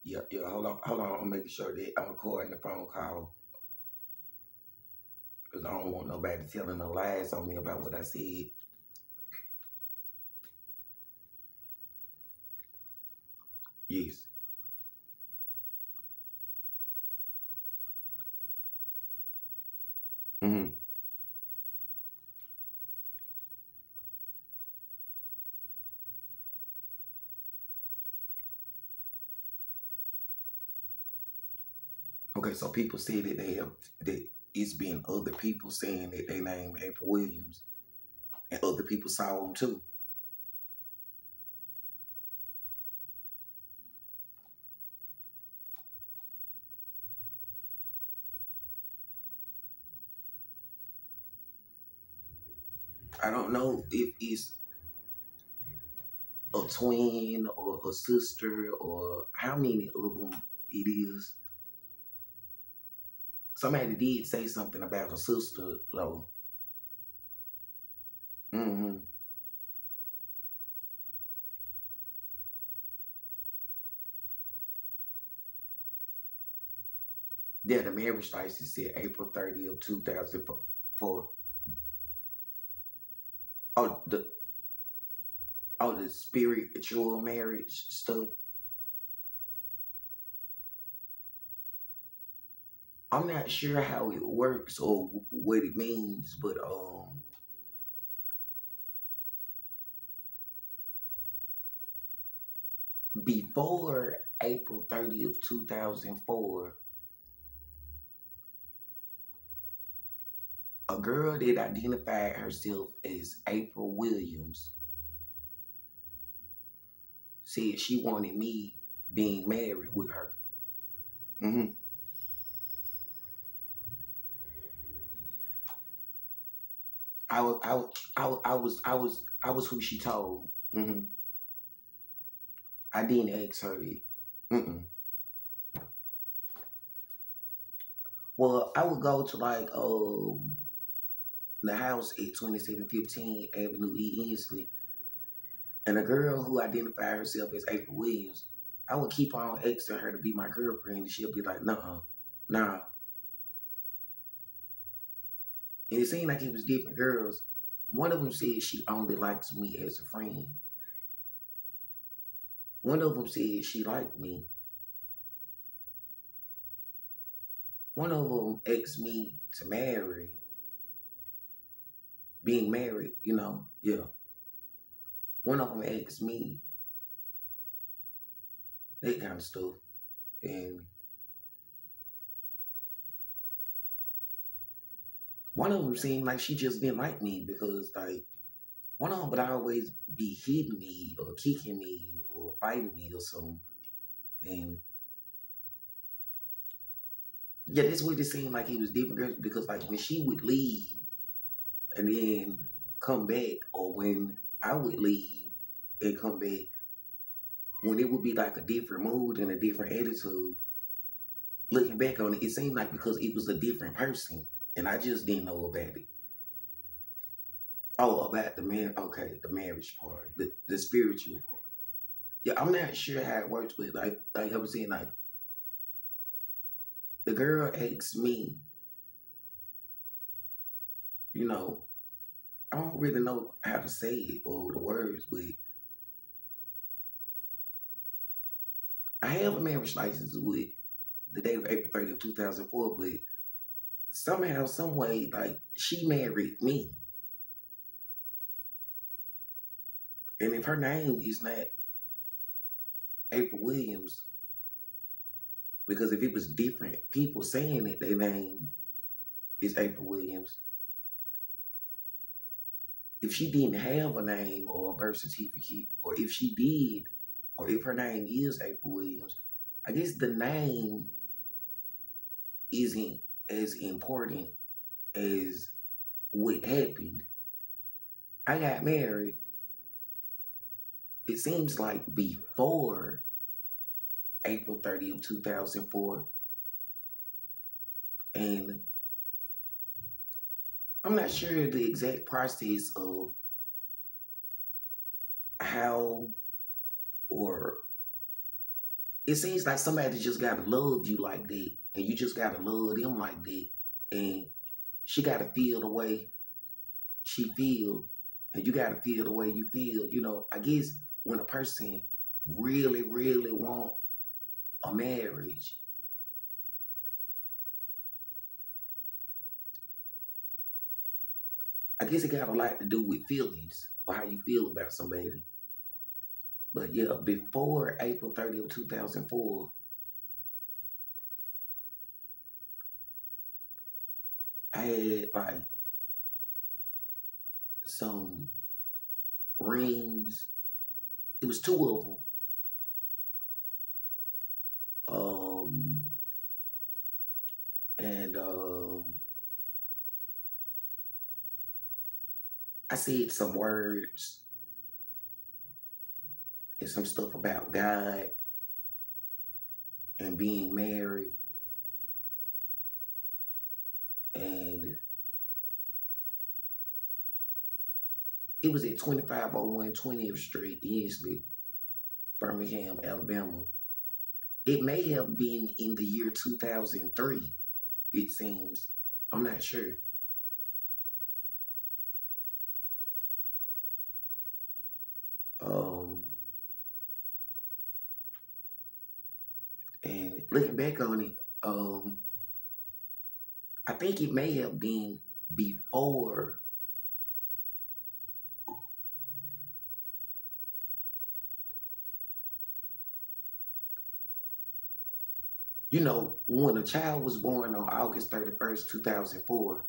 Yeah, hold on. I'm making sure that I'm recording the phone call because I don't want nobody telling no lies on me about what I said. Yes. Mm-hmm. Okay, so people say that that it's been other people saying that they name April Williams, and other people saw them too. I don't know if it's a twin or a sister or how many of them it is. Somebody did say something about a sister though. Mm-hmm. Yeah, the marriage license said April 30th of 2004. Oh, the spiritual marriage stuff. I'm not sure how it works or what it means, but before April 30th, 2004, a girl that identified herself as April Williams said she wanted me being married with her. Mm-hmm. I was who she told. Mm-hmm. I didn't ask her that. Mm-mm. Well, I would go to like the house at 2715 Avenue E. Inslee, and a girl who identified herself as April Williams, I would keep on asking her to be my girlfriend, and she'll be like, "Nuh-uh, nah." And it seemed like it was different girls. One of them said she only likes me as a friend. One of them said she liked me. One of them asked me to marry, being married, yeah. One of them asked me that kind of stuff. And one of them seemed like she just didn't like me because, like, one of them would always be hitting me or kicking me or fighting me or something. And yeah, that's what it seemed like it was different girls because, like, when she would leave and then come back, or when I would leave and come back, when it would be like a different mood and a different attitude, looking back on it, it seemed like because it was a different person and I just didn't know about it. Oh, about the man, okay, the marriage part, the spiritual part. Yeah, I'm not sure how it works, but like I was saying, like the girl asked me, you know, I don't really know how to say it or the words, but I have a marriage license with the date of April 30th, 2004, but somehow, some way, like she married me. And if her name is not April Williams, because if it was different people saying it, their name is April Williams. If she didn't have a name or a birth certificate, or if she did, or if her name is April Williams, I guess the name isn't as important as what happened. I got married, it seems like before April 30th, 2004. And I'm not sure the exact process of how or it seems like somebody just gotta love you like that, and you just gotta love them like that, and she gotta feel the way she feel, and you gotta feel the way you feel. You know, I guess when a person really, really want a marriage, I guess it got a lot to do with feelings or how you feel about somebody. But yeah, before April 30th, 2004, I had like some rings. It was two of them. And I said some words and some stuff about God and being married. And it was at 2501 20th Street, Easley, Birmingham, Alabama. It may have been in the year 2003, it seems. I'm not sure. Um, and looking back on it, I think it may have been before, you know, when a child was born on August 31st, 2004.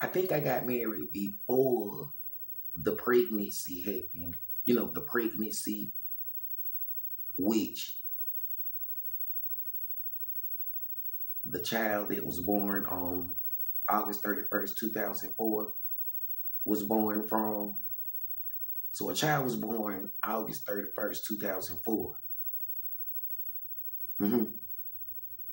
I think I got married before the pregnancy happened. You know, the pregnancy, which the child that was born on August 31st, 2004 was born from. So a child was born August 31st, 2004. Mm-hmm.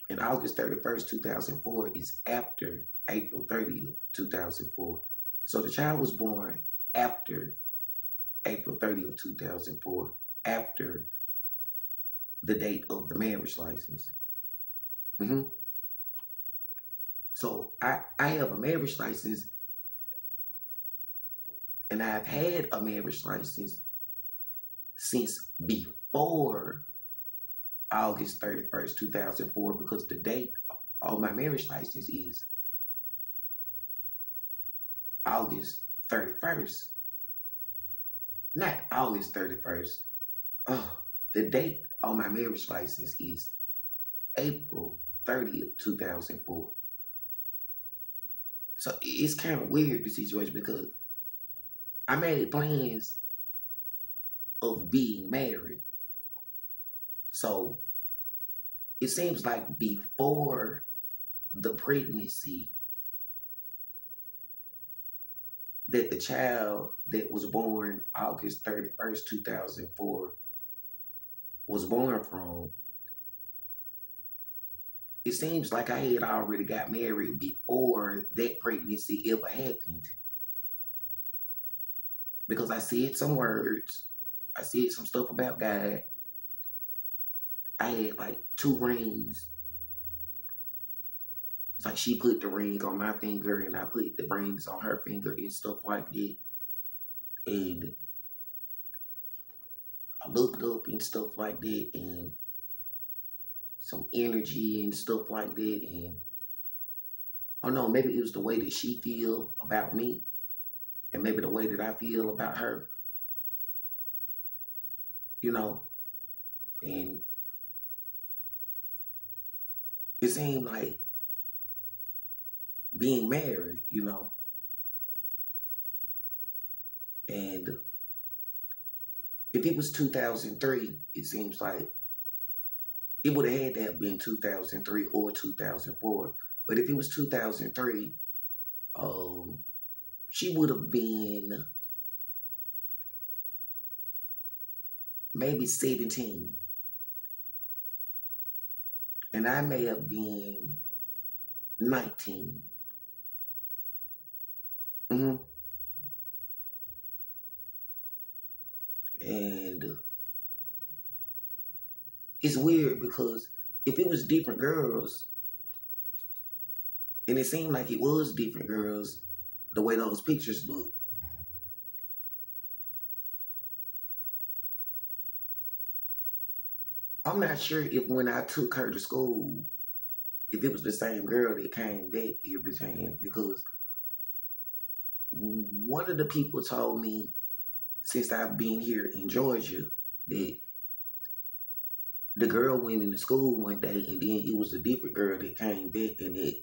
And August 31st, 2004 is after April 30th, 2004. So the child was born after April 30th, 2004, after the date of the marriage license. Mm-hmm. So I have a marriage license, and I've had a marriage license since before August 31st, 2004, because the date on my marriage license is August 31st, not August 31st. Oh, the date on my marriage license is April 30th, 2004. So it's kind of weird, the situation, because I made plans of being married. So it seems like before the pregnancy that the child that was born August 31st, 2004 was born from, it seems like I had already got married before that pregnancy ever happened. Because I said some words, I said some stuff about God. I had like two rings. It's like she put the ring on my finger and I put the rings on her finger and stuff like that. And I looked up and stuff like that, and some energy and stuff like that. And I don't know, maybe it was the way that she feel about me, and maybe the way that I feel about her, you know. And it seemed like being married, you know. And if it was 2003, it seems like it would have had to have been 2003 or 2004. But if it was 2003, she would have been maybe 17. And I may have been 19. Mm-hmm. And it's weird because if it was different girls, and it seemed like it was different girls, the way those pictures look, I'm not sure if when I took her to school, if it was the same girl that came back every time, because one of the people told me since I've been here in Georgia that the girl went into school one day and then it was a different girl that came back and they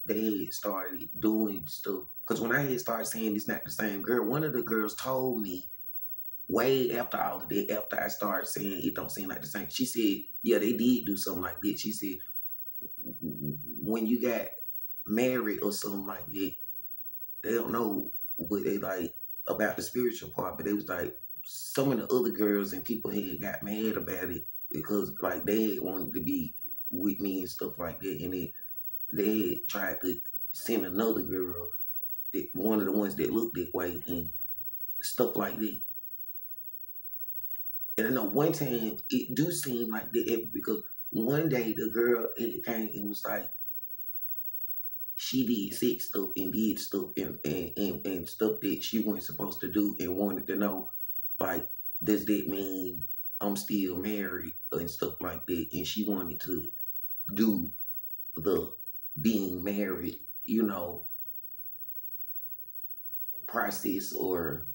had started doing stuff. Because when I had started saying it's not the same girl, one of the girls told me way after all of that, after I started saying it don't seem like the same, she said, yeah, they did do something like that. She said, when you got married or something like that, they don't know what they like about the spiritual part, but they was like, some of the other girls and people had got mad about it because like they had wanted to be with me and stuff like that, and they had tried to send another girl, one of the ones that looked that way and stuff like that. And I know one time it do seem like that because one day the girl it came and was like, she did sex stuff and did stuff and stuff that she wasn't supposed to do and wanted to know, like, does that mean I'm still married and stuff like that? And she wanted to do the being married, process or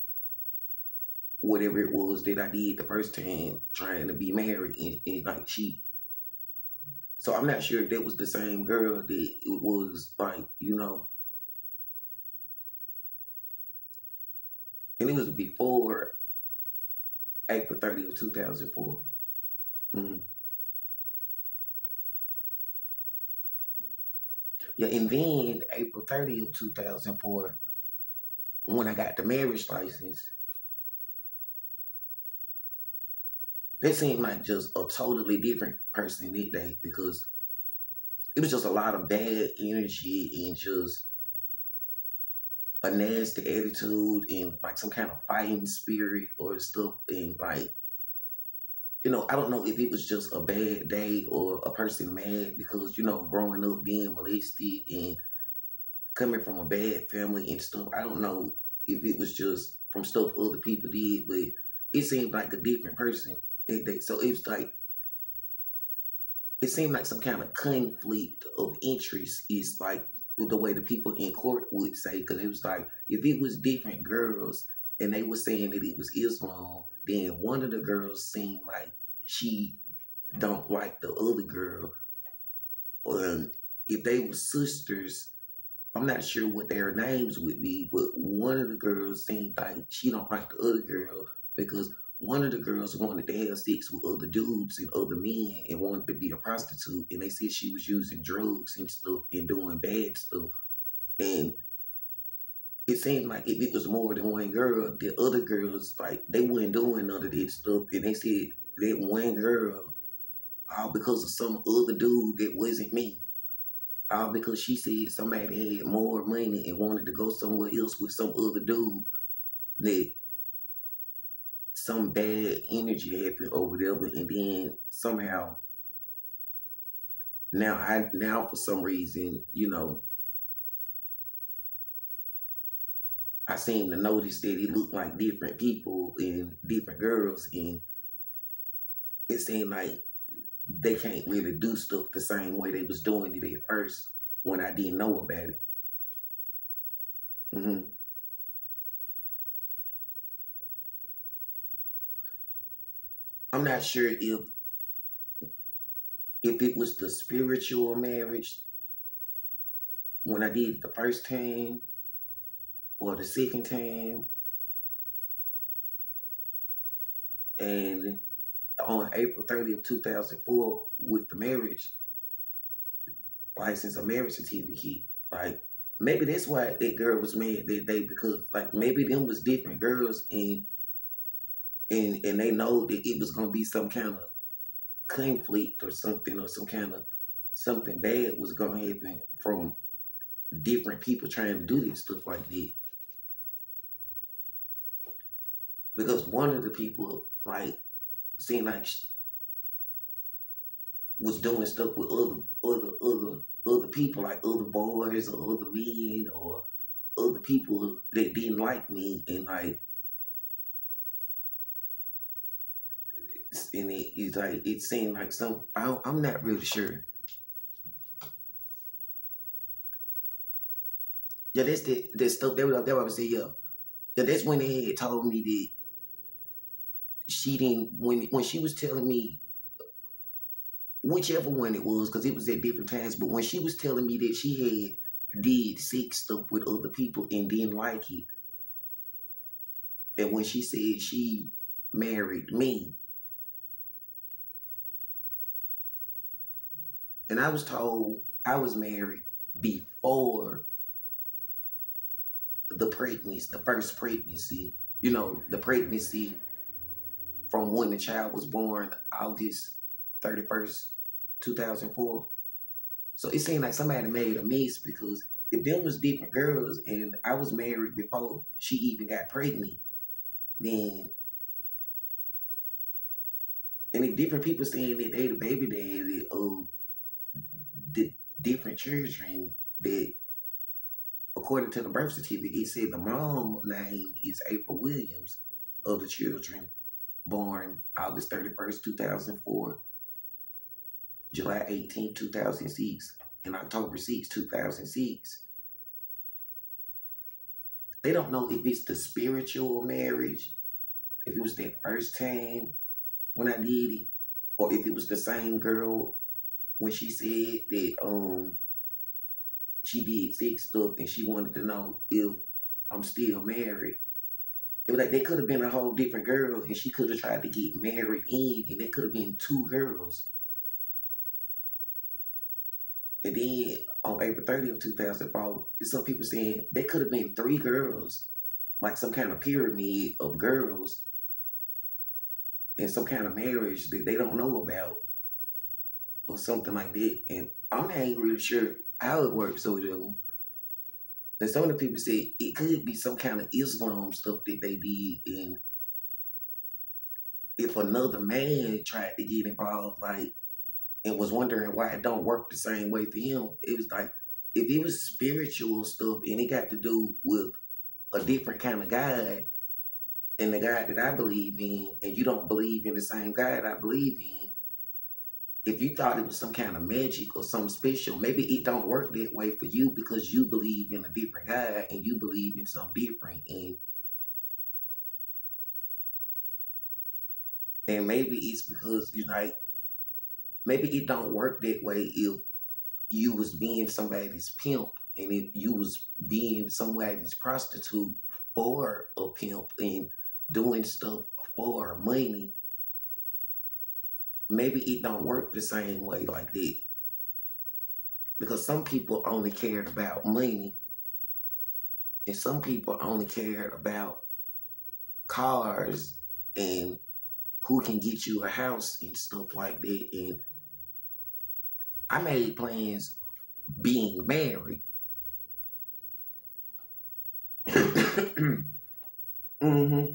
whatever it was that I did the first time trying to be married. And like so I'm not sure if that was the same girl that it was like, and it was before April 30th of 2004. Mm-hmm. Yeah, and then April 30th of 2004, when I got the marriage license, that seemed like just a totally different person that day because it was just a lot of bad energy and just a nasty attitude and like some kind of fighting spirit or stuff. And like, I don't know if it was just a bad day or a person mad because, growing up being molested and coming from a bad family and stuff. I don't know if it was just from stuff other people did, but it seemed like a different person. So it was like, it seemed like some kind of conflict of interest is like the way the people in court would say, because it was like, if it was different girls and they were saying that it was Islam, then one of the girls seemed like she don't like the other girl. Or if they were sisters, I'm not sure what their names would be, but one of the girls seemed like she don't like the other girl because one of the girls wanted to have sex with other dudes and other men and wanted to be a prostitute. And they said she was using drugs and stuff and doing bad stuff. And it seemed like if it was more than one girl, the other girls, like, they weren't doing none of that stuff. And they said that one girl, all because of some other dude that wasn't me. All because she said somebody had more money and wanted to go somewhere else with some other dude, that some bad energy happened or whatever, and then somehow now for some reason, I seem to notice that it looked like different people and different girls, and it seemed like they can't really do stuff the same way they was doing it at first when I didn't know about it. Mm-hmm. I'm not sure if it was the spiritual marriage when I did it the first time or the second time. And on April 30th of 2004 with the marriage license, a marriage certificate, like, maybe that's why that girl was mad that day, because like maybe them was different girls and they know that it was gonna be some kind of conflict or something, or some kind of something bad was gonna happen from different people trying to do this stuff like that. Because one of the people like seemed like was doing stuff with other people, like other boys or other men or other people that didn't like me, and like, and it's like it seemed like some. I'm not really sure. Yeah, that's that stuff. That what I was saying. Yeah, yeah, that's when they had told me that she didn't when she was telling me whichever one it was, because it was at different times. But when she was telling me that she had did sex stuff with other people and didn't like it, and when she said she married me, and I was told I was married before the pregnancy, the first pregnancy, you know, the pregnancy from when the child was born, August 31st, 2004. So it seemed like somebody made a mess, because if them was different girls and I was married before she even got pregnant, then, and if different people saying that they the baby daddy of the different children, that according to the birth certificate, it said the mom name is April Williams of the children born August 31st, 2004, July 18th, 2006, and October 2006. They don't know if it's the spiritual marriage, if it was that first time when I did it, or if it was the same girl when she said that she did sex stuff and she wanted to know if I'm still married. It was like they could have been a whole different girl, and she could have tried to get married in, and there could have been two girls. And then on April 30th, 2004, some people saying there could have been three girls, like some kind of pyramid of girls in some kind of marriage that they don't know about or something like that. And I'm not really sure how it works with them. And some of the people say it could be some kind of Islam stuff that they did. And if another man tried to get involved, like, and was wondering why it don't work the same way for him, it was like, if it was spiritual stuff and it got to do with a different kind of God and the God that I believe in, and you don't believe in the same God I believe in, if you thought it was some kind of magic or something special, maybe it don't work that way for you because you believe in a different God and you believe in something different. And maybe it's because, you know, like, maybe it don't work that way if you was being somebody's pimp, and if you was being somebody's prostitute for a pimp and doing stuff for money. Maybe it don't work the same way like that, because some people only cared about money, and some people only cared about cars and who can get you a house and stuff like that. And I made plans being married. Mm-hmm.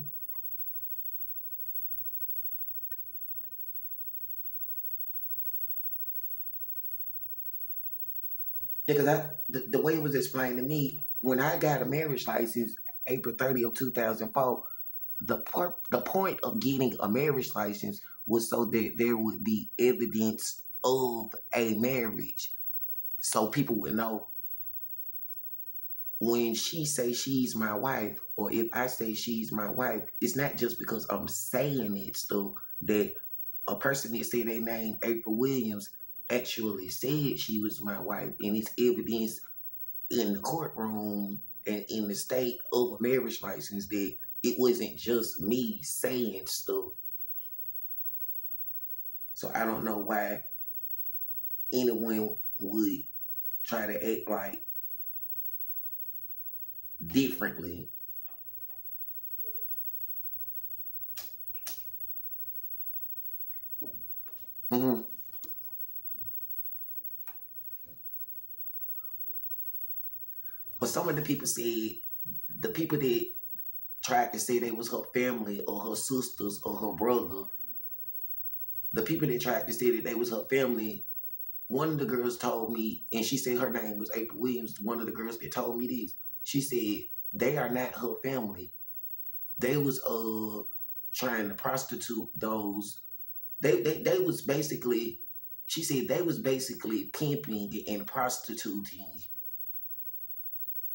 Yeah, because the way it was explained to me, when I got a marriage license April 30th, 2004, the point of getting a marriage license was so that there would be evidence of a marriage. So people would know when she say she's my wife, or if I say she's my wife, it's not just because I'm saying it stuff, that a person that said their name April Williams actually said she was my wife, and it's evidence in the courtroom and in the state of a marriage license that it wasn't just me saying stuff. So I don't know why anyone would try to act like differently. Mm-hmm. But some of the people said, the people that tried to say they was her family or her sisters or her brother, the people that tried to say that they was her family, one of the girls told me, and she said her name was April Williams, one of the girls that told me this, she said they are not her family. They was trying to prostitute those. They was basically, she said they was basically pimping and prostituting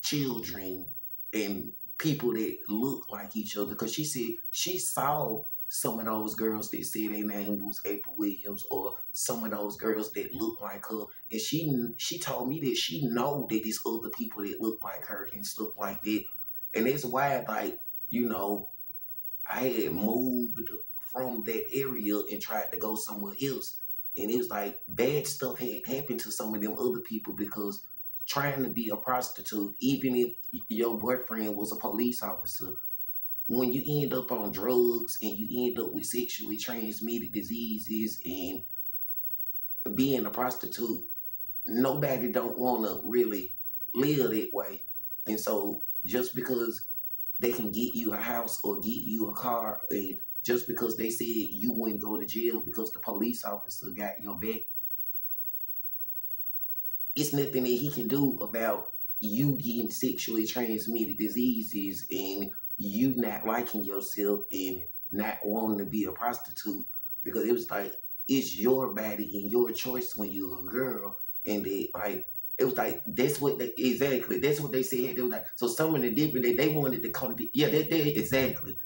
children and people that look like each other. Because she said she saw some of those girls that said their name was April Williams, or some of those girls that look like her. And she told me that she know that there's other people that look like her and stuff like that. And that's why, like, you know, I had moved from that area and tried to go somewhere else. And it was like bad stuff had happened to some of them other people because trying to be a prostitute, even if your boyfriend was a police officer, when you end up on drugs and you end up with sexually transmitted diseases and being a prostitute, nobody don't want to really live that way. And so just because they can get you a house or get you a car, and just because they said you wouldn't go to jail because the police officer got your back, it's nothing that he can do about you getting sexually transmitted diseases and you not liking yourself and not wanting to be a prostitute. Because it was like, it's your body and your choice when you're a girl. And they like, it was like, that's what they, exactly, that's what they said. They were like, so some of the different, they wanted to call it, yeah, they exactly.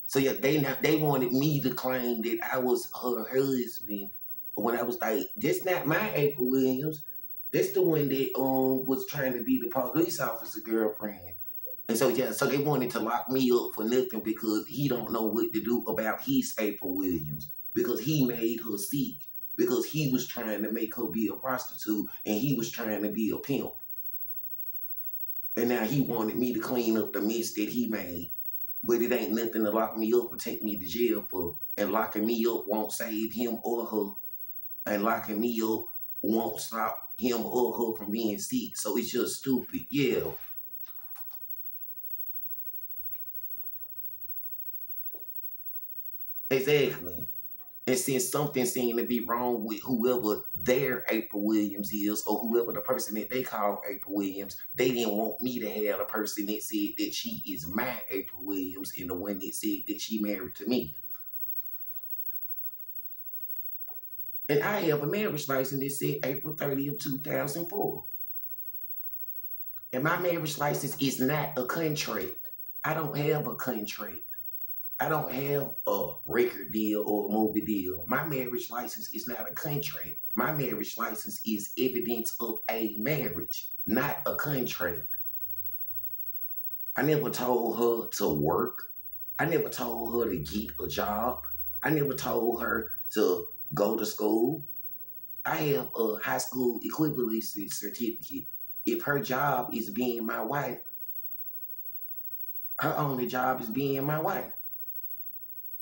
So yeah, they wanted me to claim that I was her husband when I was like, that's not my April Williams. That's the one that was trying to be the police officer girlfriend. And so yeah, so they wanted to lock me up for nothing because he don't know what to do about his April Williams. Because he made her sick. Because he was trying to make her be a prostitute and he was trying to be a pimp. And now he wanted me to clean up the mess that he made. But it ain't nothing to lock me up or take me to jail for. And locking me up won't save him or her. And locking me up won't stop him or her from being sick. So it's just stupid. Yeah. Exactly. And since something seemed to be wrong with whoever their April Williams is, or whoever the person that they call April Williams, they didn't want me to have the person that said that she is my April Williams and the one that said that she married to me. And I have a marriage license that said April 30th, 2004. And my marriage license is not a contract. I don't have a contract. I don't have a record deal or a movie deal. My marriage license is not a contract. My marriage license is evidence of a marriage, not a contract. I never told her to work. I never told her to get a job. I never told her to go to school. I have a high school equivalency certificate. If her job is being my wife, her only job is being my wife.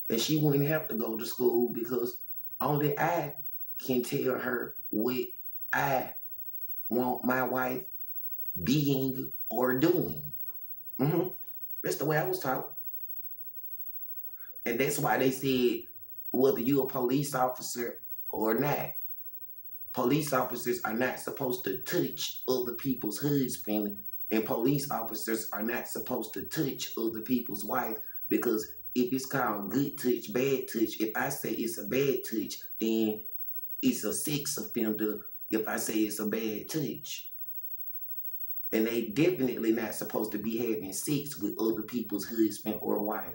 And she wouldn't have to go to school because only I can tell her what I want my wife being or doing. That's the way I was taught. And that's why they said, whether you're a police officer or not, police officers are not supposed to touch other people's husband, and police officers are not supposed to touch other people's wife, because if it's called good touch, bad touch, if I say it's a bad touch, then it's a sex offender if I say it's a bad touch. And they definitely not supposed to be having sex with other people's husband or wife.